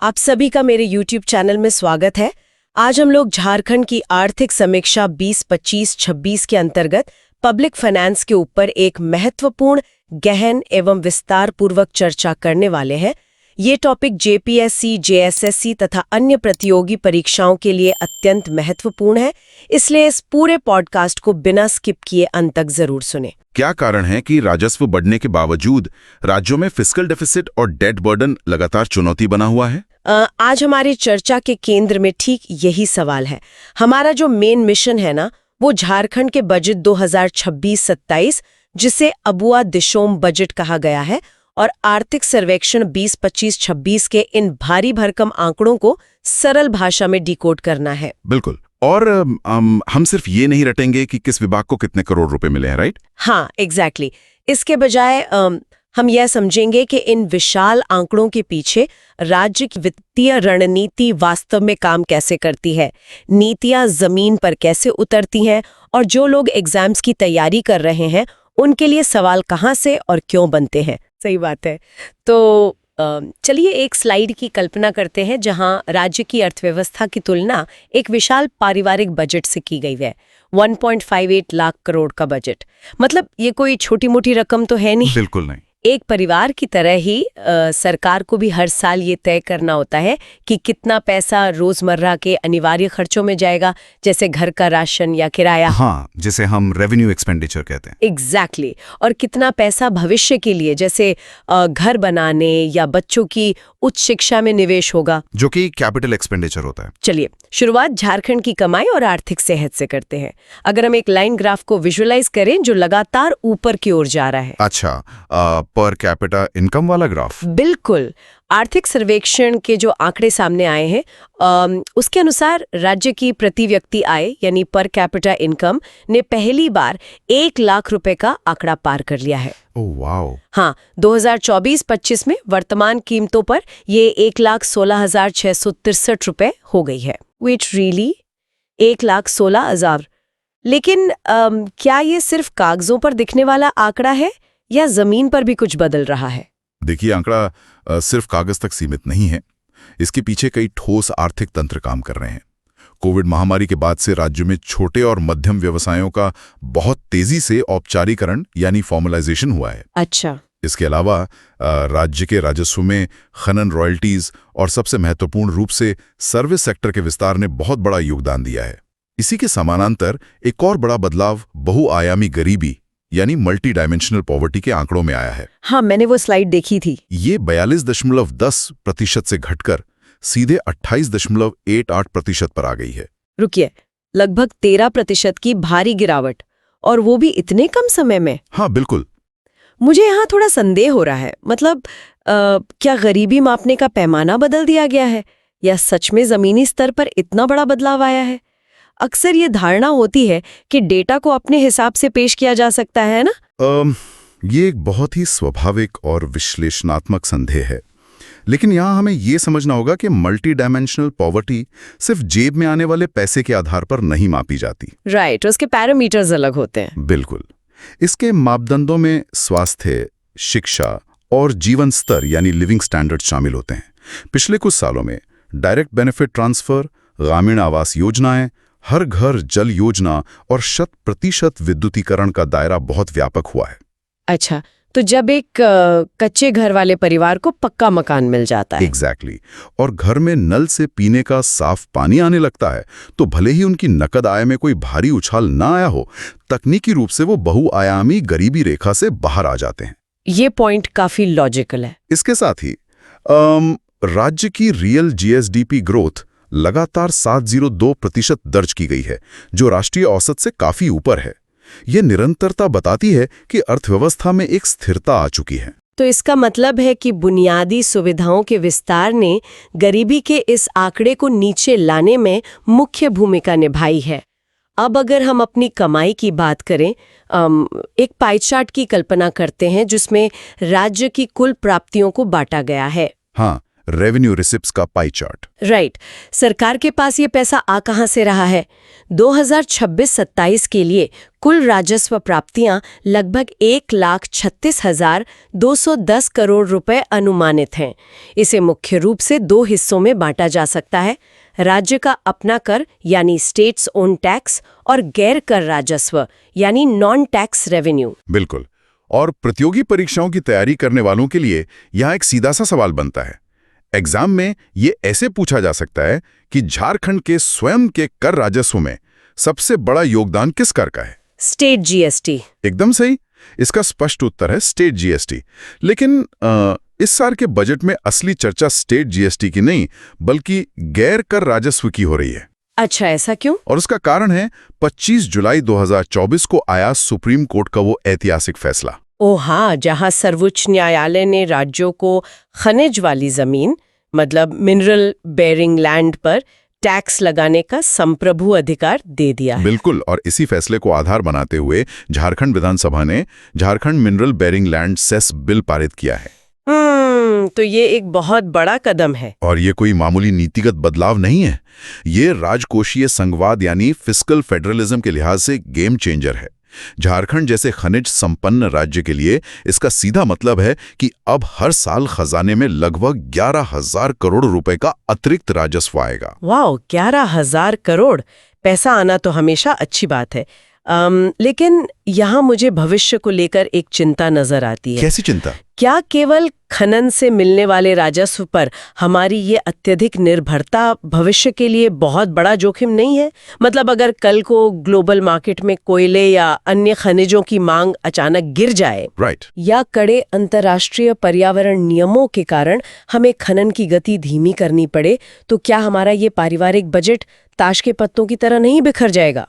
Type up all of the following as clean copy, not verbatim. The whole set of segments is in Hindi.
आप सभी का मेरे YouTube चैनल में स्वागत है। आज हम लोग झारखंड की आर्थिक समीक्षा 2025-26 के अंतर्गत पब्लिक फाइनेंस के ऊपर एक महत्वपूर्ण, गहन एवं विस्तार पूर्वक चर्चा करने वाले हैं। ये टॉपिक जेपीएससी, जेएसएससी तथा अन्य प्रतियोगी परीक्षाओं के लिए अत्यंत महत्वपूर्ण है, इसलिए इस पूरे पॉडकास्ट को बिना स्किप किए अंत तक जरूर सुने। क्या कारण है कि राजस्व बढ़ने के बावजूद राज्यों में फिस्कल डेफिसिट और डेट बर्डन लगातार चुनौती बना हुआ है? आज हमारी चर्चा के केंद्र में ठीक यही सवाल है। हमारा जो मेन मिशन है ना, वो झारखंड के बजट 2026-27, जिसे अबुआ दिशोम बजट कहा गया है, और आर्थिक सर्वेक्षण 2025-26 के इन भारी भरकम आंकड़ों को सरल भाषा में डिकोड करना है। बिल्कुल। और हम सिर्फ ये नहीं रटेंगे कि किस विभाग को कितने करोड़ रुपए मिले हैं, राइट? हाँ, एग्जैक्टली। इसके बजाय हम यह समझेंगे कि इन विशाल आंकड़ों के पीछे राज्य की वित्तीय रणनीति वास्तव में काम कैसे करती है, नीतियां जमीन पर कैसे उतरती हैं, और जो लोग एग्जाम्स की तैयारी कर रहे हैं उनके लिए सवाल कहाँ से और क्यों बनते हैं। सही बात है। तो चलिए एक स्लाइड की कल्पना करते हैं जहां राज्य की अर्थव्यवस्था की तुलना एक विशाल पारिवारिक बजट से की गई है। 1.58 लाख करोड़ का बजट, मतलब ये कोई छोटी मोटी रकम तो है नहीं। बिल्कुल नहीं। एक परिवार की तरह ही सरकार को भी हर साल ये तय करना होता है कि कितना पैसा रोजमर्रा के अनिवार्य खर्चों में जाएगा, जैसे घर का राशन या किराया। हाँ, जिसे हम रेवेन्यू एक्सपेंडिचर कहते हैं। एग्जैक्टली। और कितना पैसा भविष्य के लिए, जैसे घर बनाने या बच्चों की उच्च शिक्षा में निवेश होगा, जो कि कैपिटल एक्सपेंडिचर होता है। चलिए शुरुआत झारखंड की कमाई और आर्थिक सेहत से करते हैं। अगर हम एक लाइन ग्राफ को विजुअलाइज करें जो लगातार ऊपर की ओर जा रहा है। अच्छा, पर कैपिटा इनकम वाला ग्राफ? बिल्कुल। आर्थिक सर्वेक्षण के जो आंकड़े सामने आए हैं, उसके अनुसार राज्य की प्रति व्यक्ति आय यानी पर कैपिटा इनकम ने पहली बार 1 लाख रुपए का आंकड़ा पार कर लिया है। Oh wow. हाँ, 2024-25 में वर्तमान कीमतों पर ये 1,16,663 रुपए हो गई है। Wait, really? 1,16,000। लेकिन क्या ये सिर्फ कागजों पर दिखने वाला आंकड़ा है या जमीन पर भी कुछ बदल रहा है? देखिए, आंकड़ा सिर्फ कागज तक सीमित नहीं है। इसके पीछे कई ठोस आर्थिक तंत्र काम कर रहे हैं। कोविड महामारी के बाद से राज्य में छोटे और मध्यम व्यवसायों का बहुत तेजी से औपचारीकरण यानी फॉर्मलाइजेशन हुआ है। अच्छा। इसके अलावा राज्य के राजस्व में खनन, रॉयल्टीज और सबसे महत्वपूर्ण रूप से सर्विस सेक्टर के विस्तार ने बहुत बड़ा योगदान दिया है। इसी के समानांतर एक और बड़ा बदलाव बहुआयामी गरीबी यानी मल्टी डायमेंशनल पॉवर्टी के आंकड़ों में आया है। हाँ, मैंने वो स्लाइड देखी थी। ये 42.10% से घटकर सीधे 28.18% पर आ गई है। रुकिए, लगभग 13% की भारी गिरावट, और वो भी इतने कम समय में? हाँ बिल्कुल। मुझे यहाँ थोड़ा संदेह हो रहा है। मतलब क्या गरीबी मापने का पैमाना बदल दिया गया है, या सच में जमीनी स्तर पर इतना बड़ा बदलाव आया है? अक्सर ये धारणा होती है कि डेटा को अपने हिसाब से पेश किया जा सकता है ना। ये एक बहुत ही स्वाभाविक और विश्लेषणात्मक संदेह है, लेकिन यहाँ हमें ये समझना होगा कि मल्टी डायमेंशनल पॉवर्टी सिर्फ जेब में आने वाले पैसे के आधार पर नहीं मापी जाती। राइट, उसके पैरामीटर्स अलग होते हैं। बिल्कुल। इसके मापदंडों में स्वास्थ्य, शिक्षा और जीवन स्तर यानी लिविंग स्टैंडर्ड शामिल होते हैं। पिछले कुछ सालों में direct benefit transfer, Gramin Awas योजनाएं, हर घर जल योजना और 100% विद्युतीकरण का दायरा बहुत व्यापक हुआ है। अच्छा, तो जब एक कच्चे घर वाले परिवार को पक्का मकान मिल जाता है। एग्जैक्टली। और घर में नल से पीने का साफ पानी आने लगता है, तो भले ही उनकी नकद आय में कोई भारी उछाल ना आया हो, तकनीकी रूप से वो बहुआयामी गरीबी रेखा से बाहर आ जाते हैं। ये पॉइंट काफी लॉजिकल है। इसके साथ ही राज्य की रियल जीएसडीपी ग्रोथ लगातार 7.02% दर्ज की गई है, जो राष्ट्रीय औसत से काफी ऊपर है। यह निरंतरता बताती है कि अर्थव्यवस्था में एक स्थिरता आ चुकी है। तो इसका मतलब है कि बुनियादी सुविधाओं के विस्तार ने गरीबी के इस आंकड़े को नीचे लाने में मुख्य भूमिका निभाई है। अब अगर हम अपनी कमाई की बात करें, एक पाई चार्ट की कल्पना करते हैं जिसमें राज्य की कुल प्राप्तियों को बांटा गया है। हाँ, रेवेन्यू रिसिप्ट्स का पाई चार्ट। राइट। सरकार के पास ये पैसा आ कहां से रहा है? 2026-27 के लिए कुल राजस्व प्राप्तियां लगभग 1,36,210 करोड़ रुपए अनुमानित हैं। इसे मुख्य रूप से 2 हिस्सों में बांटा जा सकता है: राज्य का अपना कर यानी स्टेट्स ओन टैक्स और गैर कर राजस्व यानी नॉन टैक्स रेवेन्यू। बिल्कुल। और प्रतियोगी परीक्षाओं की तैयारी करने वालों के लिए यहाँ एक सीधा सा सवाल बनता है। एग्जाम में ये ऐसे पूछा जा सकता है कि झारखंड के स्वयं के कर राजस्व में सबसे बड़ा योगदान किस कर का है? State GST. एकदम सही। इसका स्पष्ट उत्तर है स्टेट जीएसटी। लेकिन इस साल के बजट में असली चर्चा स्टेट जीएसटी की नहीं बल्कि गैर कर राजस्व की हो रही है। अच्छा, ऐसा क्यों? और उसका कारण है 25 जुलाई 2024 को आया सुप्रीम कोर्ट का वो ऐतिहासिक फैसला। ओ हाँ, जहां सर्वोच्च न्यायालय ने राज्यों को खनिज वाली जमीन मतलब मिनरल बेयरिंग लैंड पर टैक्स लगाने का संप्रभु अधिकार दे दिया है। बिल्कुल। और इसी फैसले को आधार बनाते हुए झारखंड विधानसभा ने Jharkhand mineral bearing land cess bill पारित किया है। तो ये एक बहुत बड़ा कदम है। और ये कोई मामूली नीतिगत बदलाव नहीं है। ये राजकोषीय संघवाद यानी फिस्कल फेडरलिज्म के लिहाज से गेम चेंजर है। झारखंड जैसे खनिज संपन्न राज्य के लिए इसका सीधा मतलब है कि अब हर साल खजाने में लगभग 11,000 करोड़ रुपए का अतिरिक्त राजस्व आएगा। वाह, 11,000 करोड़! पैसा आना तो हमेशा अच्छी बात है। लेकिन यहाँ मुझे भविष्य को लेकर एक चिंता नजर आती है। कैसी चिंता? क्या केवल खनन से मिलने वाले राजस्व पर हमारी ये अत्यधिक निर्भरता भविष्य के लिए बहुत बड़ा जोखिम नहीं है? मतलब अगर कल को ग्लोबल मार्केट में कोयले या अन्य खनिजों की मांग अचानक गिर जाए, राइट, या कड़े अंतर्राष्ट्रीय पर्यावरण नियमों के कारण हमें खनन की गति धीमी करनी पड़े, तो क्या हमारा ये पारिवारिक बजट ताश के पत्तों की तरह नहीं बिखर जाएगा?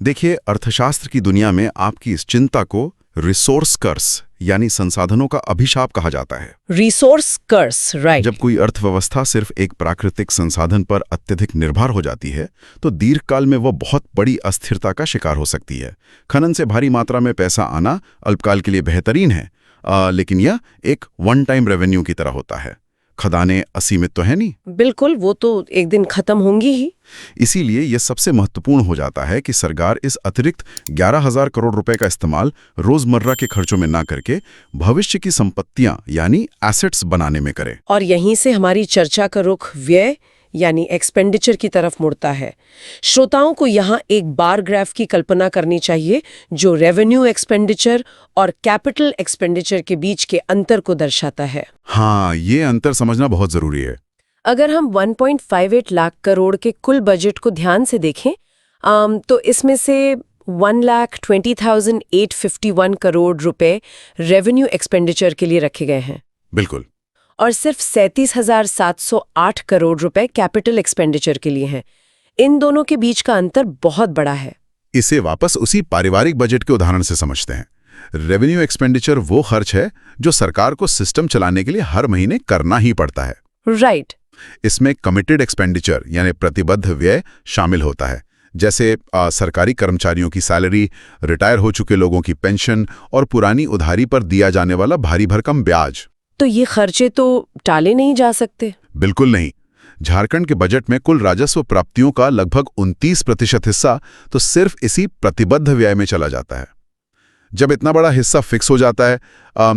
देखिए, अर्थशास्त्र की दुनिया में आपकी इस चिंता को रिसोर्स कर्स यानी संसाधनों का अभिशाप कहा जाता है। रिसोर्स कर्स, राइट। जब कोई अर्थव्यवस्था सिर्फ एक प्राकृतिक संसाधन पर अत्यधिक निर्भर हो जाती है तो दीर्घकाल में वो बहुत बड़ी अस्थिरता का शिकार हो सकती है। खनन से भारी मात्रा में पैसा आना अल्पकाल के लिए बेहतरीन है, लेकिन यह एक वन टाइम रेवेन्यू की तरह होता है। खदानें असीमित तो है नहीं। बिल्कुल, वो तो एक दिन खत्म होंगी ही। इसीलिए यह सबसे महत्वपूर्ण हो जाता है कि सरकार इस अतिरिक्त 11,000 करोड़ रुपए का इस्तेमाल रोजमर्रा के खर्चों में ना करके भविष्य की संपत्तियां यानी एसेट्स बनाने में करे। और यहीं से हमारी चर्चा का रुख व्यय यानी एक्सपेंडिचर की तरफ मुड़ता है। श्रोताओं को यहाँ एक बार ग्राफ की कल्पना करनी चाहिए जो रेवेन्यू एक्सपेंडिचर और कैपिटल एक्सपेंडिचर के बीच के अंतर को दर्शाता है। हाँ, ये अंतर समझना बहुत जरूरी है। अगर हम 1.58 लाख करोड़ के कुल बजट को ध्यान से देखें तो इसमें से 1,20,851 करोड़ रुपए रेवेन्यू एक्सपेंडिचर के लिए रखे गए हैं। बिल्कुल। और सिर्फ 37,708 करोड़ रुपए कैपिटल एक्सपेंडिचर के लिए हैं। इन दोनों के बीच का अंतर बहुत बड़ा है। इसे वापस उसी पारिवारिक बजट के उदाहरण से समझते हैं। रेवेन्यू एक्सपेंडिचर वो खर्च है जो सरकार को सिस्टम चलाने के लिए हर महीने करना ही पड़ता है। राइट। इसमें कमिटेड एक्सपेंडिचर यानी प्रतिबद्ध व्यय शामिल होता है, जैसे सरकारी कर्मचारियों की सैलरी, रिटायर हो चुके लोगों की पेंशन और पुरानी उधारी पर दिया जाने वाला भारी भरकम ब्याज। तो ये खर्चे तो टाले नहीं जा सकते। बिल्कुल नहीं। झारखंड के बजट में कुल राजस्व प्राप्तियों का लगभग 29% हिस्सा तो सिर्फ इसी प्रतिबद्ध व्यय में चला जाता है। जब इतना बड़ा हिस्सा फिक्स हो जाता है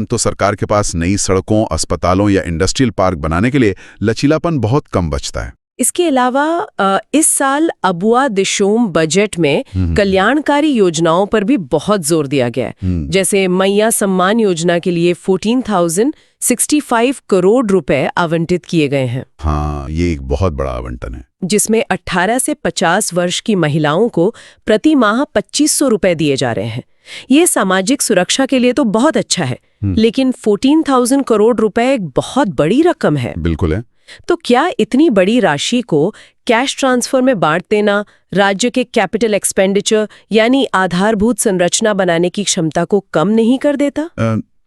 तो सरकार के पास नई सड़कों, अस्पतालों या इंडस्ट्रियल पार्क बनाने के लिए लचीलापन बहुत कम बचता है। इसके अलावा इस साल अबुआ दिशोम बजट में कल्याणकारी योजनाओं पर भी बहुत जोर दिया गया है। जैसे मैया सम्मान योजना के लिए 14,065 करोड़ रुपए आवंटित किए गए हैं। हाँ, ये एक बहुत बड़ा आवंटन है, जिसमें 18 से 50 वर्ष की महिलाओं को प्रति माह 2,500 रुपए दिए जा रहे हैं। ये सामाजिक सुरक्षा के लिए तो बहुत अच्छा है, लेकिन 14,000 करोड़ रुपए एक बहुत बड़ी रकम है। बिल्कुल है। तो क्या इतनी बड़ी राशि को कैश ट्रांसफर में बांट देना राज्य के कैपिटल एक्सपेंडिचर यानी आधारभूत संरचना बनाने की क्षमता को कम नहीं कर देता?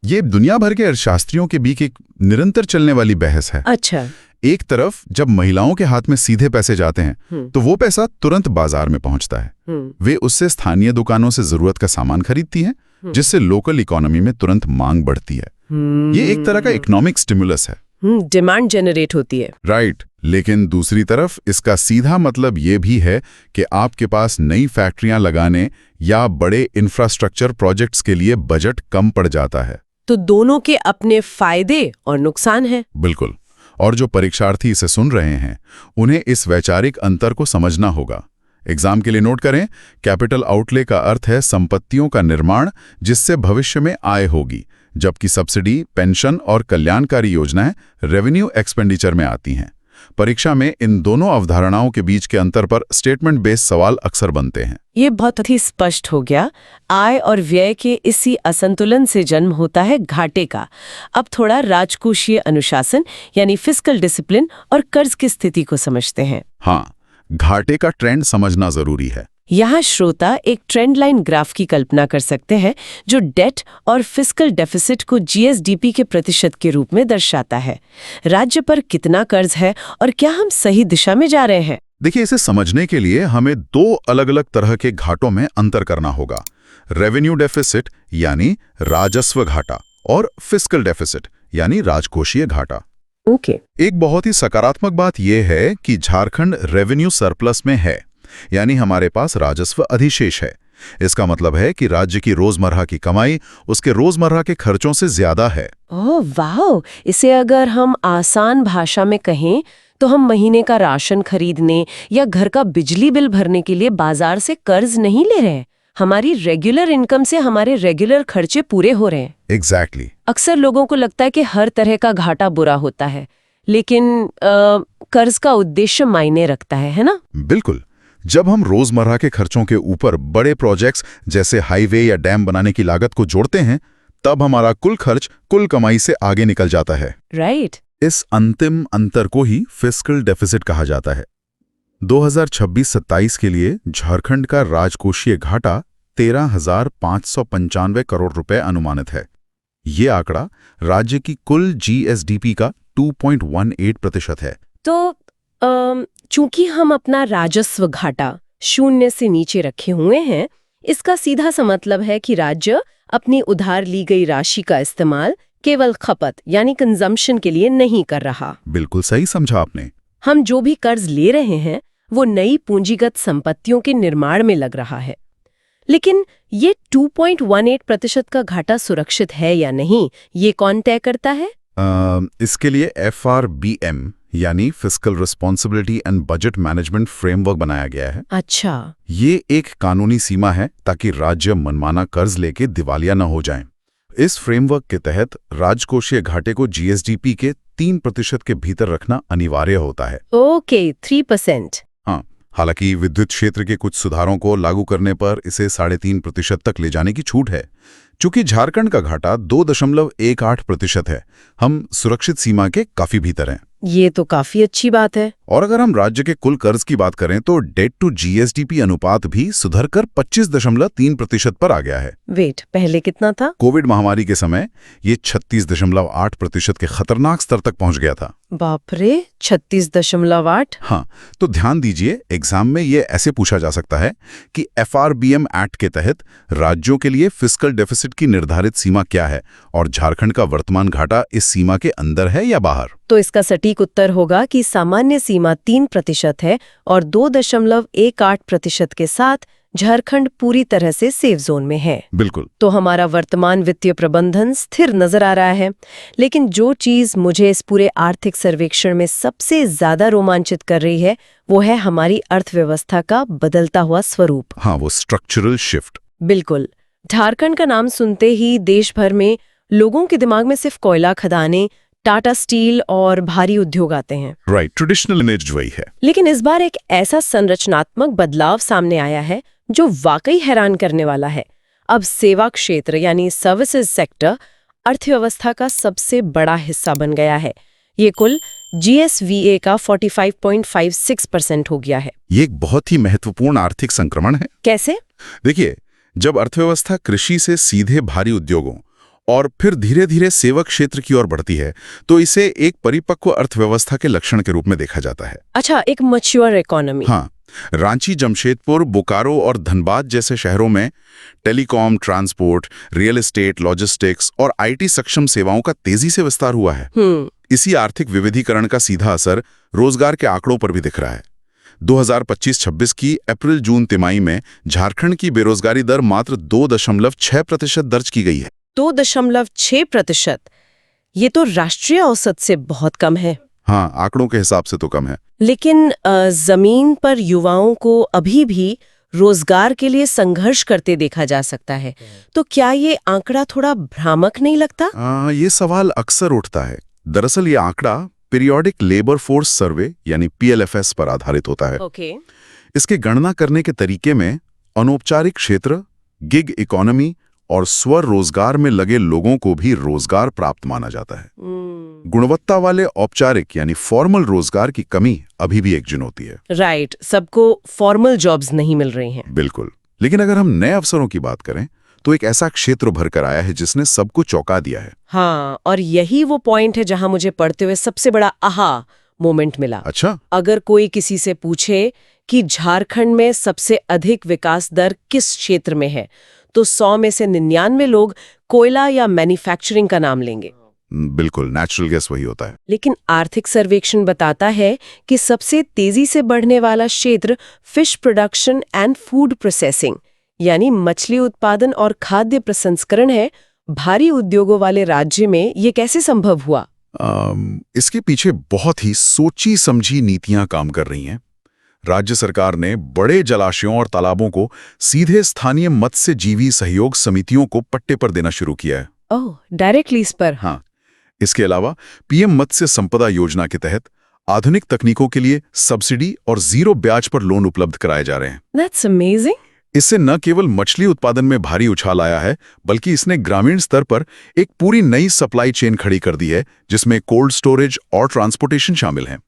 ये दुनिया भर के अर्थशास्त्रियों के बीच एक निरंतर चलने वाली बहस है। अच्छा। एक तरफ जब महिलाओं के हाथ में सीधे पैसे जाते हैं तो वो पैसा तुरंत बाजार में पहुंचता है। वे उससे स्थानीय दुकानों से जरूरत का सामान खरीदती हैं, जिससे लोकल इकोनॉमी में तुरंत मांग बढ़ती है। ये एक तरह का इकोनॉमिक स्टिमुलस है। डिमांड जनरेट होती है। राइट, लेकिन दूसरी तरफ इसका सीधा मतलब ये भी है कि आपके पास नई फैक्ट्रियां लगाने या बड़े इंफ्रास्ट्रक्चर प्रोजेक्ट्स के लिए बजट कम पड़ जाता है। तो दोनों के अपने फायदे और नुकसान हैं। बिल्कुल, और जो परीक्षार्थी इसे सुन रहे हैं उन्हें इस वैचारिक अंतर को समझना होगा। एग्जाम के लिए नोट करें, कैपिटल आउटले का अर्थ है संपत्तियों का निर्माण जिससे भविष्य में आय होगी, जबकि सब्सिडी, पेंशन और कल्याणकारी योजनाएं रेवेन्यू एक्सपेंडिचर में आती हैं। परीक्षा में इन दोनों अवधारणाओं के बीच के अंतर पर स्टेटमेंट बेस्ड सवाल अक्सर बनते हैं। ये बहुत ही स्पष्ट हो गया। आय और व्यय के इसी असंतुलन से जन्म होता है घाटे का। अब थोड़ा राजकोषीय अनुशासन यानी फिस्कल डिसिप्लिन और कर्ज की स्थिति को समझते हैं। हाँ, घाटे का ट्रेंड समझना जरूरी है। यहाँ श्रोता एक ट्रेंड लाइन ग्राफ की कल्पना कर सकते हैं जो डेट और फिस्कल डेफिसिट को जीएसडीपी के प्रतिशत के रूप में दर्शाता है। राज्य पर कितना कर्ज है और क्या हम सही दिशा में जा रहे हैं? देखिए, इसे समझने के लिए हमें दो अलग अलग तरह के घाटों में अंतर करना होगा। रेवेन्यू डेफिसिट यानी राजस्व घाटा और फिस्कल डेफिसिट यानी राजकोषीय घाटा। ओके। एक बहुत ही सकारात्मक बात यह है कि झारखंड रेवेन्यू सरप्लस में है, यानी हमारे पास राजस्व अधिशेष है। इसका मतलब है कि राज्य की रोजमर्रा की कमाई उसके रोजमर्रा के खर्चों से ज्यादा है। ओह वाह! इसे अगर हम आसान भाषा में कहें तो हम महीने का राशन खरीदने या घर का बिजली बिल भरने के लिए बाजार से कर्ज नहीं ले रहे हैं। हमारी रेगुलर इनकम से हमारे रेगुलर खर्चे पूरे हो रहे हैं। एग्जैक्टली। अक्सर लोगों को लगता है कि हर तरह का घाटा बुरा होता है, लेकिन कर्ज का उद्देश्य मायने रखता है ना? बिल्कुल। जब हम रोजमर्रा के खर्चों के ऊपर बड़े प्रोजेक्ट्स जैसे हाईवे या डैम बनाने की लागत को जोड़ते हैं, तब हमारा कुल खर्च कुल कमाई से आगे निकल जाता है। राइट। इस अंतिम अंतर को ही फिस्कल डेफिसिट कहा जाता है। 2026-27 के लिए झारखंड का राजकोषीय घाटा 13,595 करोड़ रुपए अनुमानित है। ये आंकड़ा राज्य की कुल जीएसडीपी का 2.18% है। तो चूंकि हम अपना राजस्व घाटा 0 से नीचे रखे हुए हैं, इसका सीधा सा मतलब है कि राज्य अपनी उधार ली गई राशि का इस्तेमाल केवल खपत यानी कंजम्पशन के लिए नहीं कर रहा। बिल्कुल सही समझा आपने। हम जो भी कर्ज ले रहे हैं वो नई पूंजीगत संपत्तियों के निर्माण में लग रहा है। लेकिन ये 2.18% का घाटा सुरक्षित है या नहीं, ये कौन तय करता है? इसके लिए FRBM यानी fiscal responsibility and budget management framework बनाया गया है। अच्छा। ये एक कानूनी सीमा है ताकि राज्य मनमाना कर्ज लेके दिवालिया न हो जाएं। इस फ्रेमवर्क के तहत राजकोषीय घाटे को जीएसडीपी के 3% के भीतर रखना अनिवार्य होता है। ओके, 3%। हाँ, हालांकि विद्युत क्षेत्र के कुछ सुधारों को लागू करने पर इसे 3.5% तक ले जाने की छूट है। चूंकि झारखंड का घाटा 2.18% है, हम सुरक्षित सीमा के काफी भीतर हैं। ये तो काफी अच्छी बात है। और अगर हम राज्य के कुल कर्ज की बात करें तो डेट टू जीएसडीपी अनुपात भी सुधरकर 25.3% पर आ गया है। वेट, पहले कितना था? कोविड महामारी के समय ये 36.8% के खतरनाक स्तर तक पहुंच गया था। बाप रे, 36.8? हाँ, तो ध्यान दीजिए, एग्जाम में ये ऐसे पूछा जा सकता है कि FRBM एक्ट के तहत राज्यों के लिए फिस्कल डेफिसिट की निर्धारित सीमा क्या है और झारखंड का वर्तमान घाटा इस सीमा के अंदर है या बाहर? तो इसका सटीक उत्तर होगा कि सामान्य सीमा 3% है और 2.18% के साथ झारखंड पूरी तरह से सेफ जोन में है। बिल्कुल। तो हमारा वर्तमान वित्तीय प्रबंधन स्थिर नजर आ रहा है। लेकिन जो चीज मुझे इस पूरे आर्थिक सर्वेक्षण में सबसे ज्यादा रोमांचित कर रही है वो है हमारी अर्थव्यवस्था का बदलता हुआ स्वरूप। हाँ, वो स्ट्रक्चरल शिफ्ट। बिल्कुल। झारखंड का नाम सुनते ही देश भर में लोगों के दिमाग में सिर्फ कोयला खदानें, टाटा स्टील और भारी उद्योग आते हैं। राइट, ट्रेडिशनल इमेज वही है। लेकिन इस बार एक ऐसा संरचनात्मक बदलाव सामने आया है जो वाकई हैरान करने वाला है। अब सेवा क्षेत्र यानी सर्विसेज सेक्टर अर्थव्यवस्था का सबसे बड़ा हिस्सा बन गया है। ये कुल GSVA का 45.56% हो गया है। ये एक बहुत ही महत्वपूर्ण आर्थिक संक्रमण है। कैसे? देखिए, जब अर्थव्यवस्था कृषि से सीधे भारी उद्योगों और फिर धीरे धीरे सेवा क्षेत्र की ओर बढ़ती है तो इसे एक परिपक्व अर्थव्यवस्था के लक्षण के रूप में देखा जाता है। अच्छा, एक मैच्योर इकोनॉमी। हाँ, रांची, जमशेदपुर, बोकारो और धनबाद जैसे शहरों में telecom, transport, real estate, logistics और IT सक्षम सेवाओं का तेजी से विस्तार हुआ है। इसी आर्थिक विविधीकरण का सीधा असर रोजगार के आंकड़ों पर भी दिख रहा है। 2025-26 की अप्रैल-जून तिमाही में झारखंड की बेरोजगारी दर मात्र 2.6% दर्ज की गई है। 2.6%। ये तो राष्ट्रीय औसत से बहुत कम है। हाँ, आंकड़ों के हिसाब से तो कम है। लेकिन जमीन पर युवाओं को अभी भी रोजगार के लिए संघर्ष करते देखा जा सकता है। तो क्या ये आंकड़ा थोड़ा भ्रामक नहीं लगता? ये सवाल अक्सर उठता है। दरअसल ये आंकड़ा पीरियोडिक लेबर फोर्स सर्वे यानी PLFS पर आधारित होता है। ओके। इसके गणना करने के तरीके में अनौपचारिक क्षेत्र, गिग इकोनॉमी और स्वरोजगार में लगे लोगों को भी रोजगार प्राप्त माना जाता है। गुणवत्ता वाले औपचारिक यानी फॉर्मल रोजगार की कमी अभी भी एक चुनौती है। राइट, सबको फॉर्मल जॉब्स नहीं मिल रही हैं। बिल्कुल। लेकिन अगर हम नए अवसरों की बात करें तो एक ऐसा क्षेत्र भर कर आया है जिसने सबको चौंका दिया है। हाँ, और यही वो पॉइंट है जहां मुझे पढ़ते हुए सबसे बड़ा आहा मोमेंट मिला। अच्छा, अगर कोई किसी से पूछे कि झारखंड में सबसे अधिक विकास दर किस क्षेत्र में है, तो 100 में से 99 लोग कोयला या मैन्युफैक्चरिंग का नाम लेंगे। बिल्कुल, नेचुरल गेस वही होता है। लेकिन आर्थिक सर्वेक्षण बताता है कि सबसे तेजी से बढ़ने वाला क्षेत्र fish production and food processing यानी मछली उत्पादन और खाद्य प्रसंस्करण है। भारी उद्योगों वाले राज्य में ये कैसे संभव हुआ? इसके पीछे बहुत ही सोची समझी नीतियां काम कर रही हैं। राज्य सरकार ने बड़े जलाशयों और तालाबों को सीधे स्थानीय मत्स्यजीवी सहयोग समितियों को पट्टे पर देना शुरू किया है। ओह, डायरेक्ट लीज पर? हाँ, इसके अलावा PM मत्स्य संपदा योजना के तहत आधुनिक तकनीकों के लिए सब्सिडी और 0 ब्याज पर लोन उपलब्ध कराए जा रहे हैं। That's amazing. इससे न केवल मछली उत्पादन में भारी उछाल आया है, बल्कि इसने ग्रामीण स्तर पर एक पूरी नई सप्लाई चेन खड़ी कर दी है, जिसमें कोल्ड स्टोरेज और ट्रांसपोर्टेशन शामिल हैं।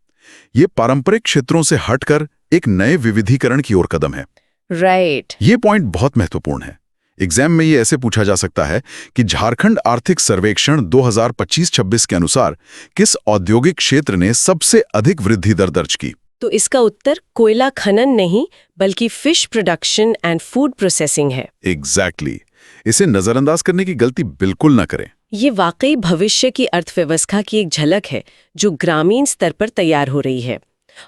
ये पारंपरिक क्षेत्रों से हटकर एक नए विविधीकरण की ओर कदम है। राइट। ये पॉइंट बहुत महत्वपूर्ण है। एग्जाम में ये ऐसे पूछा जा सकता है कि झारखंड आर्थिक सर्वेक्षण 2025-26 के अनुसार किस औद्योगिक क्षेत्र ने सबसे अधिक वृद्धि दर दर्ज की? तो इसका उत्तर कोयला खनन नहीं, बल्कि fish production and food processing है। एग्जैक्टली। इसे नजरअंदाज करने की गलती बिल्कुल न करें। ये वाकई भविष्य की अर्थव्यवस्था की एक झलक है जो ग्रामीण स्तर पर तैयार हो रही है।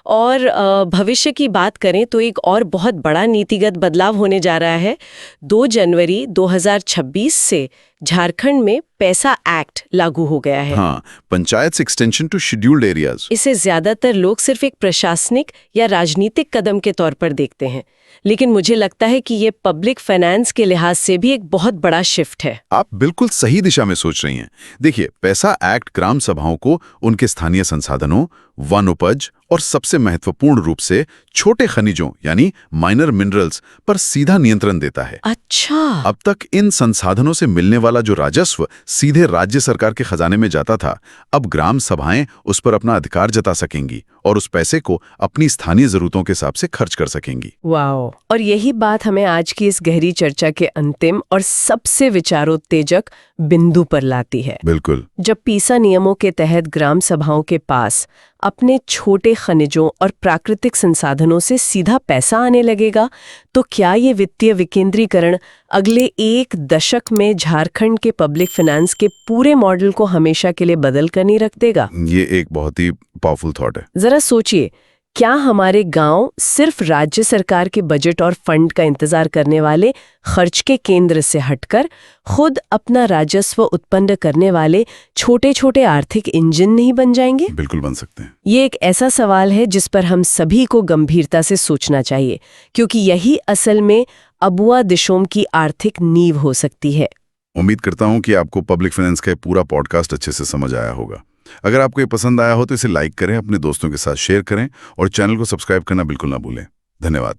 और भविष्य की बात करें तो एक और बहुत बड़ा नीतिगत बदलाव होने जा रहा है। 2 जनवरी 2026 से झारखंड में पैसा एक्ट लागू हो गया है। हाँ, panchayat extension to scheduled areas. इसे ज्यादातर लोग सिर्फ एक प्रशासनिक या राजनीतिक कदम के तौर पर देखते हैं, लेकिन मुझे लगता है कि ये पब्लिक फाइनेंस के लिहाज से भी एक बहुत बड़ा शिफ्ट है। आप बिल्कुल सही दिशा में सोच रही हैं। देखिए, पैसा एक्ट ग्राम सभाओं को उनके स्थानीय संसाधनों, वन उपज और सबसे महत्वपूर्ण रूप से छोटे खनिजों यानी माइनर मिनरल्स पर सीधा नियंत्रण देता है। अच्छा। अब तक इन संसाधनों से मिलने वाला जो राजस्व सीधे राज्य सरकार के खजाने में जाता था, अब ग्राम सभाएं उस पर अपना अधिकार जता सकेंगी और उस पैसे को अपनी स्थानीय जरूरतों के हिसाब से खर्च कर सकेंगी। वाओ! और यही बात हमें आज की इस गहरी चर्चा के अंतिम और सबसे विचारोत्तेजक बिंदु पर लाती है। बिल्कुल। जब पीसा नियमों के तहत ग्राम सभाओं के पास अपने छोटे खनिजों और प्राकृतिक संसाधनों से सीधा पैसा आने लगेगा, तो क्या ये वित्तीय विकेंद्रीकरण अगले 1 दशक में झारखंड के पब्लिक फाइनेंस के पूरे मॉडल को हमेशा के लिए बदल कर नहीं रख देगा? ये एक बहुत ही पावरफुल थॉट है। जरा सोचिए, क्या हमारे गांव सिर्फ राज्य सरकार के बजट और फंड का इंतजार करने वाले खर्च के केंद्र से हटकर खुद अपना राजस्व उत्पन्न करने वाले छोटे-छोटे आर्थिक इंजन नहीं बन जाएंगे? बिल्कुल बन सकते हैं। ये एक ऐसा सवाल है जिस पर हम सभी को गंभीरता से सोचना चाहिए, क्योंकि यही असल में अबुआ दिशोम की आर्थिक नींव हो सकती है। उम्मीद करता हूं कि आपको पब्लिक फाइनेंस का पूरा पॉडकास्ट अच्छे से समझ आया होगा। अगर आपको ये पसंद आया हो तो इसे लाइक करें, अपने दोस्तों के साथ शेयर करें और चैनल को सब्सक्राइब करना बिल्कुल ना भूलें। धन्यवाद।